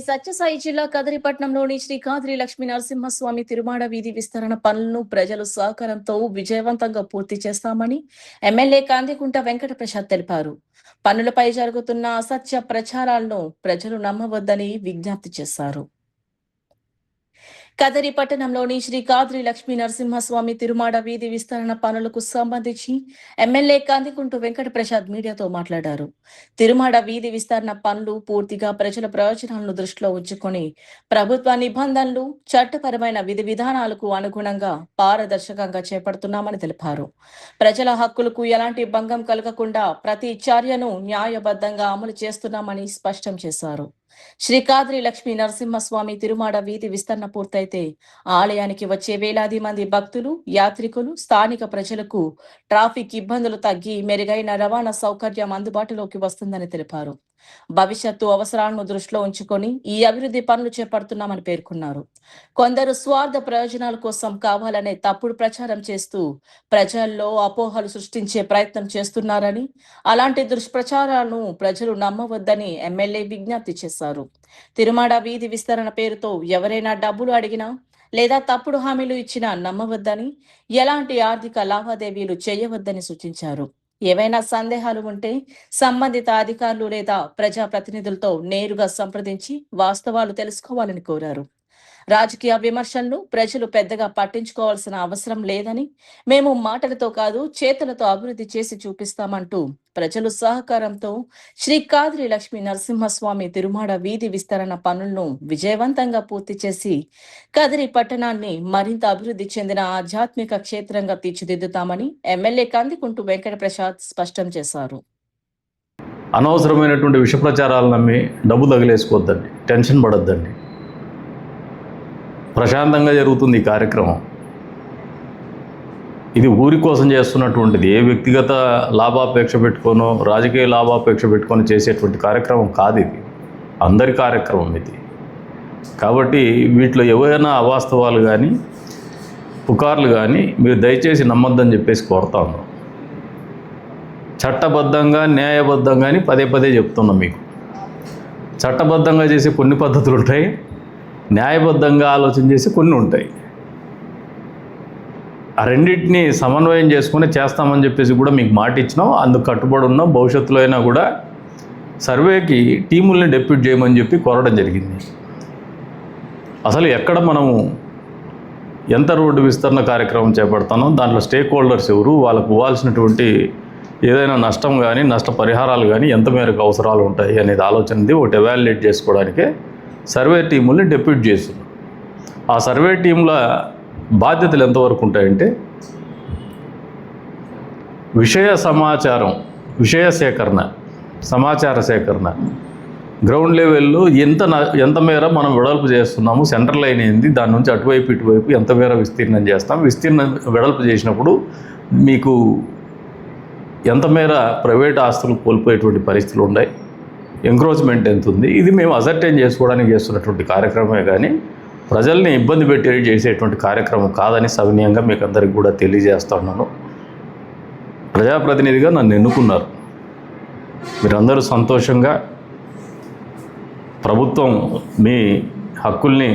సత్యసాయి జిల్లా కదిరిపట్నంలోని శ్రీ కాద్రి లక్ష్మీ నరసింహస్వామి తిరుమాడ వీధి విస్తరణ పనులను ప్రజలు సహకారంతో విజయవంతంగా పూర్తి చేస్తామని ఎమ్మెల్యే కాందికుంట వెంకట ప్రసాద్ తెలిపారు. పనులపై జరుగుతున్న అసత్య ప్రచారాలను ప్రజలు నమ్మవద్దని విజ్ఞప్తి చేశారు. కదరి పట్టణంలోని శ్రీ కాద్రి లక్ష్మీ నరసింహస్వామి తిరుమాడ వీధి విస్తరణ పనులకు సంబంధించి ఎమ్మెల్యే కందికుంటు వెంకట ప్రసాద్ మీడియాతో మాట్లాడారు. తిరుమాడ వీధి విస్తరణ పనులు పూర్తిగా ప్రజల ప్రయోజనాలను దృష్టిలో ఉంచుకొని ప్రభుత్వ నిబంధనలు, చట్టపరమైన విధి విధానాలకు అనుగుణంగా పారదర్శకంగా చేపడుతున్నామని తెలిపారు. ప్రజల హక్కులకు ఎలాంటి భంగం కలగకుండా ప్రతి చర్యను న్యాయబద్ధంగా అమలు చేస్తున్నామని స్పష్టం చేశారు. శ్రీ కాద్రి లక్ష్మీ నరసింహస్వామి తిరుమాడ వీధి విస్తరణ పూర్తయితే ఆలయానికి వచ్చే వేలాది మంది భక్తులు, యాత్రికులు, స్థానిక ప్రజలకు ట్రాఫిక్ ఇబ్బందులు తగ్గి మెరుగైన రవాణా సౌకర్యం అందుబాటులోకి వస్తుందని తెలిపారు. భవిష్యత్తు అవసరాలను దృష్టిలో ఉంచుకొని ఈ అభివృద్ధి పనులు చేపడుతున్నామని పేర్కొన్నారు. కొందరు స్వార్థ ప్రయోజనాల కోసం కావాలనే తప్పుడు ప్రచారం చేస్తూ ప్రజల్లో అపోహలు సృష్టించే ప్రయత్నం చేస్తున్నారని, అలాంటి దుష్ప్రచారాలను ప్రజలు నమ్మవద్దని ఎమ్మెల్యే విజ్ఞప్తి చేశారు. తిరుమాడ వీధి విస్తరణ పేరుతో ఎవరైనా డబ్బులు అడిగినా లేదా తప్పుడు హామీలు ఇచ్చినా నమ్మవద్దని, ఎలాంటి ఆర్థిక లావాదేవీలు చేయవద్దని సూచించారు. ఏవైనా సందేహాలు ఉంటే సంబంధిత అధికారులు లేదా ప్రజాప్రతినిధులతో నేరుగా సంప్రదించి వాస్తవాలు తెలుసుకోవాలని కోరారు. రాజకీయ విమర్శలను ప్రజలు పెద్దగా పట్టించుకోవాల్సిన అవసరం లేదని, మేము మాటలతో కాదు చేతులతో అభివృద్ధి చేసి చూపిస్తామంటూ ప్రజలు సహకారంతో శ్రీ కాద్రి లక్ష్మీ నరసింహస్వామి తిరుమాడ వీధి విస్తరణ పనులను విజయవంతంగా పూర్తి చేసి కదిరి పట్టణాన్ని మరింత అభివృద్ధి చెందిన ఆధ్యాత్మిక క్షేత్రంగా తీర్చిదిద్దుతామని ఎమ్మెల్యే కందికుంటు వెంకట ప్రసాద్ స్పష్టం చేశారు. అనవసరమైనటువంటి విష ప్రచారాలు నమ్మి డబ్బు తగిలేసుకోవద్దండి, టెన్షన్ పడొద్దండి. ప్రశాంతంగా జరుగుతుంది ఈ కార్యక్రమం. ఇది ఊరి కోసం చేస్తున్నటువంటిది. ఏ వ్యక్తిగత లాభాపేక్ష పెట్టుకోనో రాజకీయ లాభాపేక్ష పెట్టుకొని చేసేటువంటి కార్యక్రమం కాదు. ఇది అందరి కార్యక్రమం ఇది. కాబట్టి వీటిలో ఏవైనా అవాస్తవాలు కానీ పుకార్లు కానీ మీరు దయచేసి నమ్మొద్దని చెప్పేసి కోరుతాను. చట్టబద్ధంగా న్యాయబద్ధంగాని పదే పదే చెప్తున్నాం మీకు. చట్టబద్ధంగా చేసే కొన్ని పద్ధతులు ఉంటాయి, న్యాయబద్ధంగా ఆలోచన చేసి కొన్ని ఉంటాయి. ఆ రెండింటినీ సమన్వయం చేసుకుని చేస్తామని చెప్పేసి కూడా మీకు మాట ఇచ్చినాం. అందుకు కట్టుబడి ఉన్నాం. భవిష్యత్తులో అయినా కూడా సర్వేకి టీముల్ని డెప్యూట్ చేయమని చెప్పి కోరడం జరిగింది. అసలు ఎక్కడ మనము ఎంత రోడ్డు విస్తరణ కార్యక్రమం చేపడతానో దాంట్లో స్టేక్ హోల్డర్స్ ఎవరు, వాళ్ళకు ఇవ్వాల్సినటువంటి ఏదైనా నష్టం కానీ నష్ట పరిహారాలు కానీ ఎంత మేరకు అవసరాలు ఉంటాయి అనేది ఆలోచనది ఒకటి ఎవాల్యుయేట్ చేసుకోవడానికే సర్వే టీముల్ని డెప్యూట్ చేస్తున్నాం. ఆ సర్వే టీంల బాధ్యతలు ఎంతవరకు ఉంటాయంటే విషయ సేకరణ, సమాచార సేకరణ, గ్రౌండ్ లెవెల్లో ఎంత మేర మనం వెడల్పు చేస్తున్నాము, సెంటర్ లైన్ ఏంది, దాని నుంచి అటువైపు ఇటువైపు ఎంత మేర విస్తీర్ణం చేస్తాం, విస్తీర్ణం వెడల్పు చేసినప్పుడు మీకు ఎంత మేర ప్రైవేట్ ఆస్తులు కోల్పోయేటువంటి పరిస్థితులు ఉన్నాయి, ఎంక్రోచ్మెంట్ ఎంత ఉంది, ఇది మేము అసర్టైన్ చేసుకోవడానికి చేస్తున్నటువంటి కార్యక్రమమే కానీ ప్రజల్ని ఇబ్బంది పెట్టి చేసేటువంటి కార్యక్రమం కాదని సవినయంగా మీకు అందరికీ కూడా తెలియజేస్తున్నాను. ప్రజాప్రతినిధిగా నన్ను ఎన్నుకున్నారు. మీరందరూ సంతోషంగా ప్రభుత్వం మీ హక్కుల్ని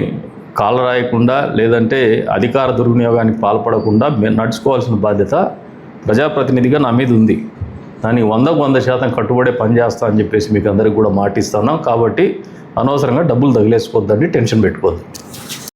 కాలరాయకుండా లేదంటే అధికార దుర్వినియోగానికి పాల్పడకుండా నడుచుకోవాల్సిన బాధ్యత ప్రజాప్రతినిధిగా నా మీద ఉంది. దానికి 100% కట్టుబడే పని చేస్తా అని చెప్పేసి మీకు అందరికీ కూడా మాటిస్తున్నాం. కాబట్టి అనవసరంగా డబ్బులు తగిలేసుకోవద్దండి, టెన్షన్ పెట్టుకోవద్దు.